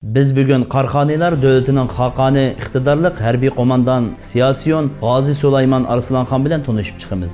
Biz bugun Qarxanilar davlatining xaqani iqtidorli harbiy qo'mondan Siyosiyon G'ozi Sulaymon Arslanxon bilan tanishib chiqamiz.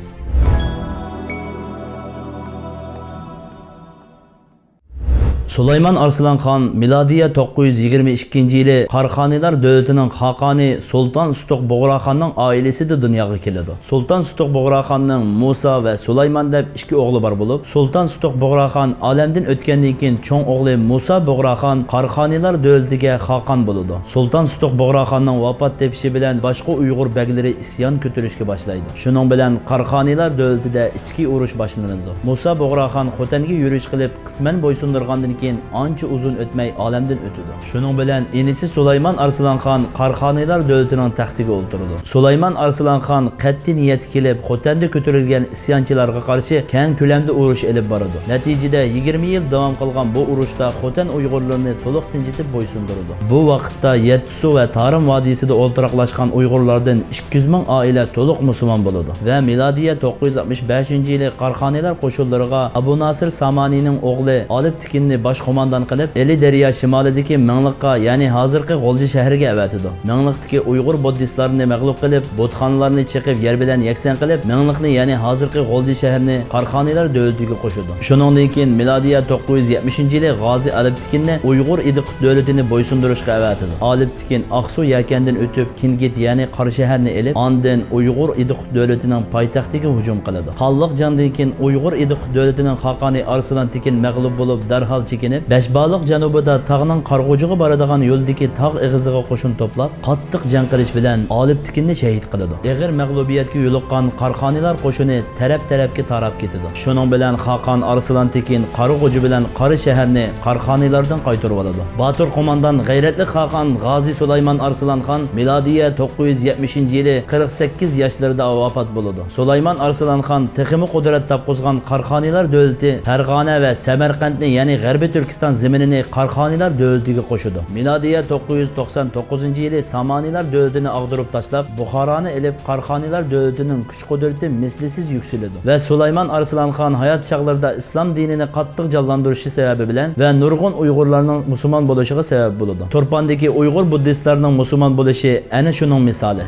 Sulaymon Arslanxon milodiya 922-yili Qarxanilar davlatining xaqani Sultan Ustuq Bug'roxonning oilasida dunyoga keladi. Sultan Ustuq Bug'roxonning Musa va Sulaymon deb ikki o'g'li bor bo'lib, Sultan Ustuq Bug'roxon olamdan o'tgandan keyin cho'ng o'g'li Musa Bug'roxon Qarxanilar davlatiga xaqon bo'ladi. Sultan Ustuq Bug'roxonning vafot tepishi bilan boshqa Uyg'ur baglari isyon ko'tarishga boshlaydi. Shuning bilan Qarxanilar davlatida ichki urush boshlanadi. Musa Bug'roxon Xotanga yurish qilib, qisman bo'ysundirgandan ancha uzun o'tmay olamdan o'tadi. Shuning bilan inisi Sulaymon Arslanxon Qarxanilar davlatining taxtiga o'ltirdi. Sulaymon Arslanxon qat'iy niyat kelib, Xotanda ko'tarilgan isyonchilarga qarshi keng ko'lamda urush olib boradi. Natijada 20 yil davom qilgan bu urushda Xotan Uyg'urlarini to'liq tinchitib bo'ysundirdi. Bu vaqtda Yettisu va Tarim vodiysida o'ltiraqlashgan Uyg'urlardan 200 ming oila to'liq musulmon bo'ladi va milodiya 965-yili Qarxanilar qo'shinlariga Abu Nasir Samoniyning o'g'li Olib Tikinni bosh qo'mondan qilib, Eli daryo shimolidagi Mingliqqa, ya'ni hozirgi G'o'lji shahriga avatidi. Mingliqdagi Uyg'ur buddistlarini mag'lub qilib, botxonalarni chiqib, yer bilan yakson qilib, Mingliqni, ya'ni hozirgi G'o'lji shahrini Qarxanilar davlatiga qo'shdi. Shuningdek keyin milodiya 970-yili G'ozi Olib Tikinni Uyg'ur idiq davlatini bo'ysundirishga avatidi. Olib Tikin Aqsu yakandan o'tib, Kingit, ya'ni Qora shaharni elib, ondan Uyg'ur idiq davlatining poytaxtiga hujum qiladi. Xalliq jandan keyin Uyg'ur idiq davlatining xaqani Arslan Tikin mag'lub bo'lib, darhol chekinib, Beshbaliq janubida tog'ning qarg'ujiga boradigan yo'ldagi tog' ig'iziga qo'shin to'plab, qattiq jang qilish bilan Olib Tikinni shahid qiladi. Ig'ir mag'lubiyatga yo'liqqan Qarxanilar qo'shini taraf-tarafga tarab ketadi. Shuning bilan Xaqon Arslan Tikin qarg'uji bilan Qora shaharni Qarxanilardan qaytarib oladi. Botir qo'mondan g'ayratli Xaqon G'ozi Sulaymon Arslanxon milodiya 970-yili 48 yoshlarida vafot bo'ladi. Sulaymon Arslanxon texmi qudrat topqizgan Qarxanilar davlati Farg'ona va Samarqandni, ya'ni G'arbiy Turkiston zaminini Qarxanilar davlatiga qo'shdi. Milodiya 999-yili Samoniylar davlatini ag'dirib tashlab, Buxoroni elib Qarxanilar davlatining kuch-qudrati mislsiz yuksaladi va Sulaymon Arslanxon hayot chog'larida islom dinini qattiq jonlantirishi sababi bilan va nurg'un Uyg'urlarning musulmon bo'lishiga sabab bo'ladi. Turpandagi Uyg'ur buddistlarining musulmon bo'lishi ana shuning misoli.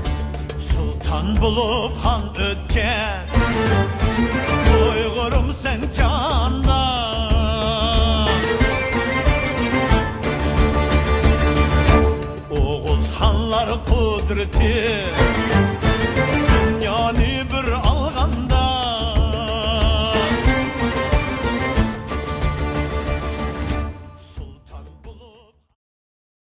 Sultan bo'lib xon o'tgan Uyg'urim sen jonda Oğuz hanlar kudreti